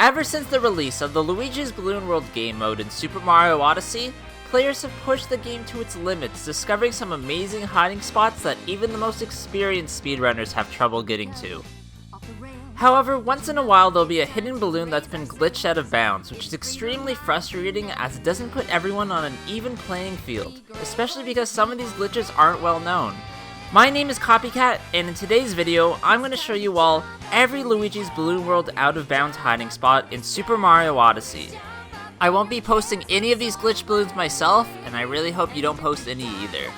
Ever since the release of the Luigi's Balloon World game mode in Super Mario Odyssey, players have pushed the game to its limits, discovering some amazing hiding spots that even the most experienced speedrunners have trouble getting to. However, once in a while there'll be a hidden balloon that's been glitched out of bounds, which is extremely frustrating as it doesn't put everyone on an even playing field, especially because some of these glitches aren't well known. My name is Copycat, and in today's video, I'm going to show you all every Luigi's Balloon World out of bounds hiding spot in Super Mario Odyssey. I won't be posting any of these glitch balloons myself, and I really hope you don't post any either.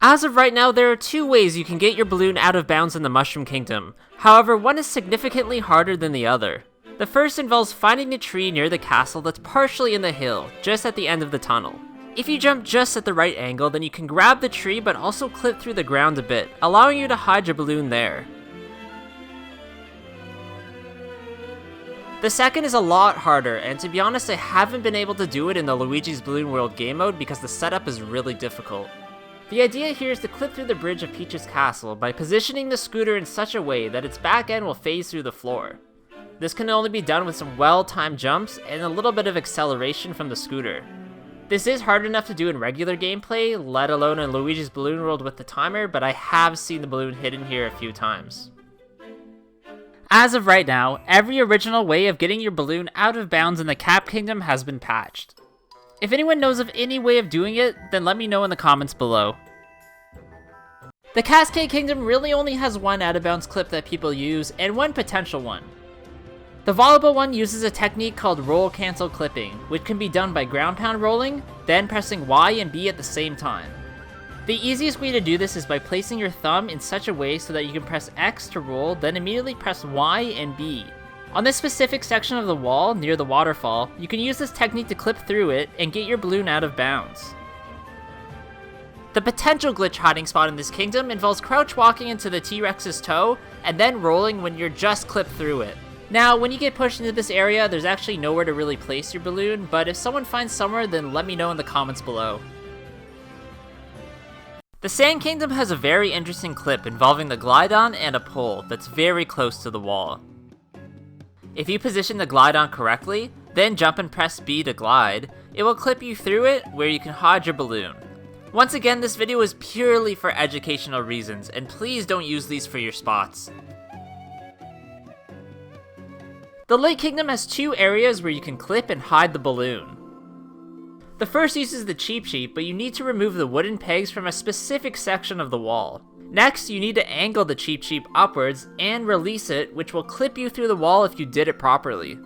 As of right now, there are two ways you can get your balloon out of bounds in the Mushroom Kingdom. However, one is significantly harder than the other. The first involves finding a tree near the castle that's partially in the hill, just at the end of the tunnel. If you jump just at the right angle, then you can grab the tree but also clip through the ground a bit, allowing you to hide your balloon there. The second is a lot harder, and to be honest, I haven't been able to do it in the Luigi's Balloon World game mode because the setup is really difficult. The idea here is to clip through the bridge of Peach's castle by positioning the scooter in such a way that its back end will phase through the floor. This can only be done with some well-timed jumps and a little bit of acceleration from the scooter. This is hard enough to do in regular gameplay, let alone in Luigi's Balloon World with the timer, but I have seen the balloon hidden here a few times. As of right now, every original way of getting your balloon out of bounds in the Cap Kingdom has been patched. If anyone knows of any way of doing it, then let me know in the comments below. The Cascade Kingdom really only has one out of bounds clip that people use, and one potential one. The volleyball one uses a technique called roll cancel clipping, which can be done by ground pound rolling, then pressing Y and B at the same time. The easiest way to do this is by placing your thumb in such a way so that you can press X to roll, then immediately press Y and B. On this specific section of the wall, near the waterfall, you can use this technique to clip through it and get your balloon out of bounds. The potential glitch hiding spot in this kingdom involves crouch walking into the T-Rex's toe, and then rolling when you're just clipped through it. Now, when you get pushed into this area, there's actually nowhere to really place your balloon, but if someone finds somewhere, then let me know in the comments below. The Sand Kingdom has a very interesting clip involving the Glide-On and a pole that's very close to the wall. If you position the Glide-On correctly, then jump and press B to glide, it will clip you through it where you can hide your balloon. Once again, this video is purely for educational reasons, and please don't use these for your spots. The Lake Kingdom has two areas where you can clip and hide the balloon. The first uses the Cheep Cheep, but you need to remove the wooden pegs from a specific section of the wall. Next, you need to angle the Cheep Cheep upwards and release it, which will clip you through the wall if you did it properly.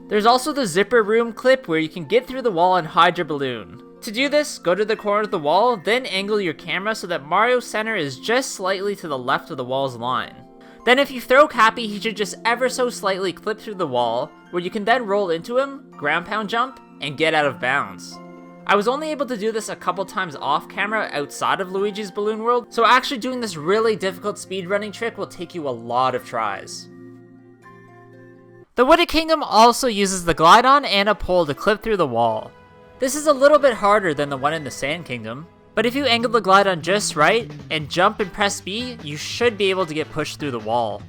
There's also the Zipper Room clip where you can get through the wall and hide your balloon. To do this, go to the corner of the wall, then angle your camera so that Mario's center is just slightly to the left of the wall's line. Then if you throw Cappy, he should just ever so slightly clip through the wall, where you can then roll into him, ground pound jump, and get out of bounds. I was only able to do this a couple times off camera outside of Luigi's Balloon World, so actually doing this really difficult speedrunning trick will take you a lot of tries. The Wooded Kingdom also uses the Glide-On and a pole to clip through the wall. This is a little bit harder than the one in the Sand Kingdom, but if you angle the Glide-On just right, and jump and press B, you should be able to get pushed through the wall.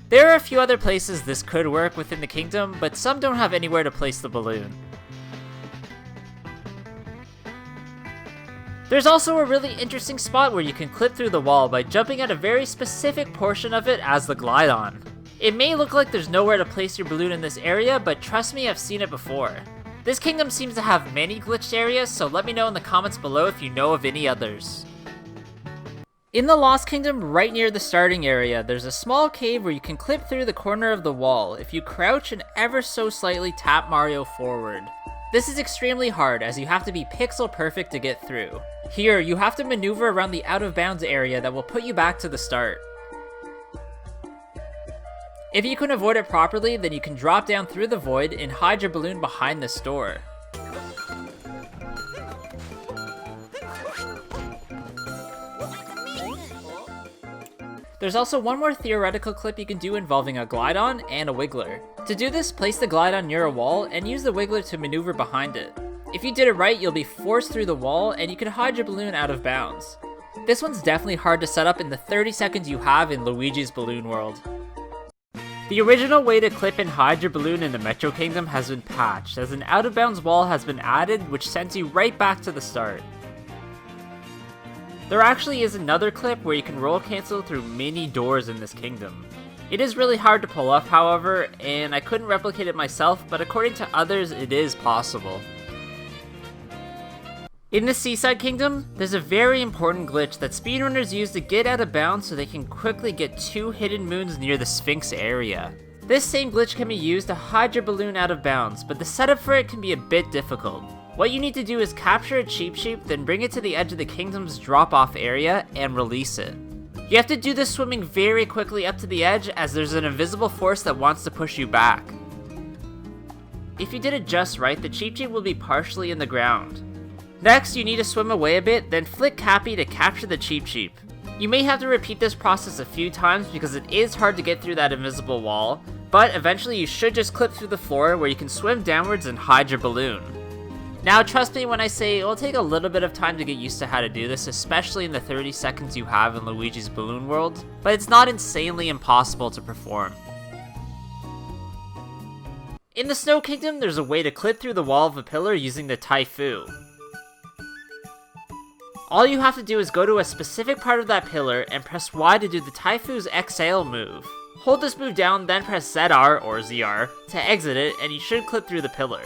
There are a few other places this could work within the kingdom, but some don't have anywhere to place the balloon. There's also a really interesting spot where you can clip through the wall by jumping at a very specific portion of it as the Glide-On. It may look like there's nowhere to place your balloon in this area, but trust me, I've seen it before. This kingdom seems to have many glitched areas, so let me know in the comments below if you know of any others. In the Lost Kingdom, right near the starting area, there's a small cave where you can clip through the corner of the wall if you crouch and ever so slightly tap Mario forward. This is extremely hard as you have to be pixel perfect to get through. Here, you have to maneuver around the out of bounds area that will put you back to the start. If you can avoid it properly, then you can drop down through the void and hide your balloon behind this door. There's also one more theoretical clip you can do involving a Glide-On and a Wiggler. To do this, place the Glide-On near a wall and use the Wiggler to maneuver behind it. If you did it right, you'll be forced through the wall and you can hide your balloon out of bounds. This one's definitely hard to set up in the 30 seconds you have in Luigi's Balloon World. The original way to clip and hide your balloon in the Metro Kingdom has been patched, as an out of bounds wall has been added which sends you right back to the start. There actually is another clip where you can roll cancel through many doors in this kingdom. It is really hard to pull off, however, and I couldn't replicate it myself, but according to others it is possible. In the Seaside Kingdom, there's a very important glitch that speedrunners use to get out of bounds so they can quickly get 2 hidden moons near the Sphinx area. This same glitch can be used to hide your balloon out of bounds, but the setup for it can be a bit difficult. What you need to do is capture a Cheep Cheep, then bring it to the edge of the kingdom's drop-off area and release it. You have to do this swimming very quickly up to the edge, as there's an invisible force that wants to push you back. If you did it just right, the Cheep Cheep will be partially in the ground. Next, you need to swim away a bit, then flick Cappy to capture the Cheep Cheep. You may have to repeat this process a few times because it is hard to get through that invisible wall, but eventually you should just clip through the floor where you can swim downwards and hide your balloon. Now trust me when I say it will take a little bit of time to get used to how to do this, especially in the 30 seconds you have in Luigi's Balloon World, but it's not insanely impossible to perform. In the Snow Kingdom, there's a way to clip through the wall of a pillar using the Taifu. All you have to do is go to a specific part of that pillar and press Y to do the Taifu's Exhale move. Hold this move down, then press ZR or ZR to exit it, and you should clip through the pillar.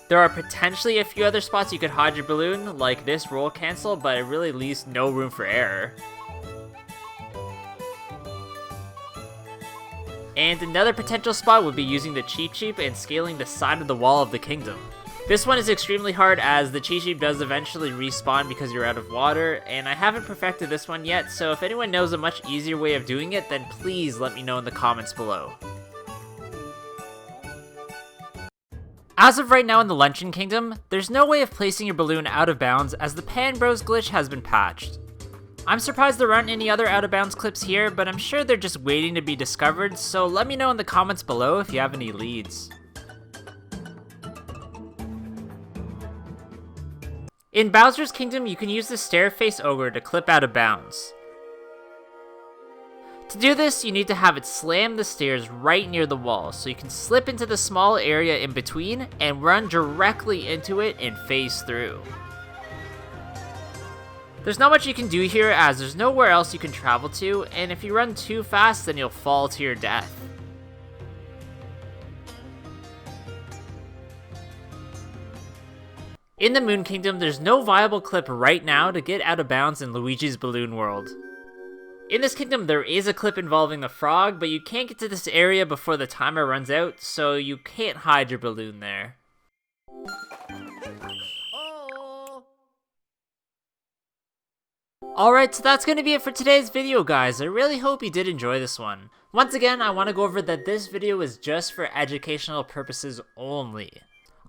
There are potentially a few other spots you could hide your balloon, like this roll cancel, but it really leaves no room for error. And another potential spot would be using the Cheep Cheep and scaling the side of the wall of the kingdom. This one is extremely hard as the Cheep Cheep does eventually respawn because you're out of water, and I haven't perfected this one yet, so if anyone knows a much easier way of doing it, then please let me know in the comments below. As of right now in the Luncheon Kingdom, there's no way of placing your balloon out of bounds as the Pan Bros glitch has been patched. I'm surprised there aren't any other out of bounds clips here, but I'm sure they're just waiting to be discovered, so let me know in the comments below if you have any leads. In Bowser's Kingdom, you can use the Stairface Ogre to clip out of bounds. To do this, you need to have it slam the stairs right near the wall, so you can slip into the small area in between and run directly into it and phase through. There's not much you can do here as there's nowhere else you can travel to, and if you run too fast then you'll fall to your death. In the Moon Kingdom, there's no viable clip right now to get out of bounds in Luigi's Balloon World. In this kingdom there is a clip involving the frog, but you can't get to this area before the timer runs out, so you can't hide your balloon there. Alright, so that's going to be it for today's video, guys. I really hope you did enjoy this one. Once again, I want to go over that this video is just for educational purposes only.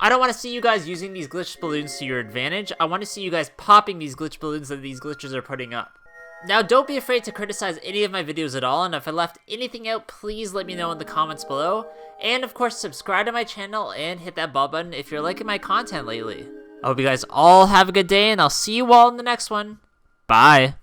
I don't want to see you guys using these glitched balloons to your advantage. I want to see you guys popping these glitched balloons that these glitchers are putting up. Now, don't be afraid to criticize any of my videos at all, and if I left anything out, please let me know in the comments below. And of course, subscribe to my channel and hit that bell button if you're liking my content lately. I hope you guys all have a good day, and I'll see you all in the next one. Bye.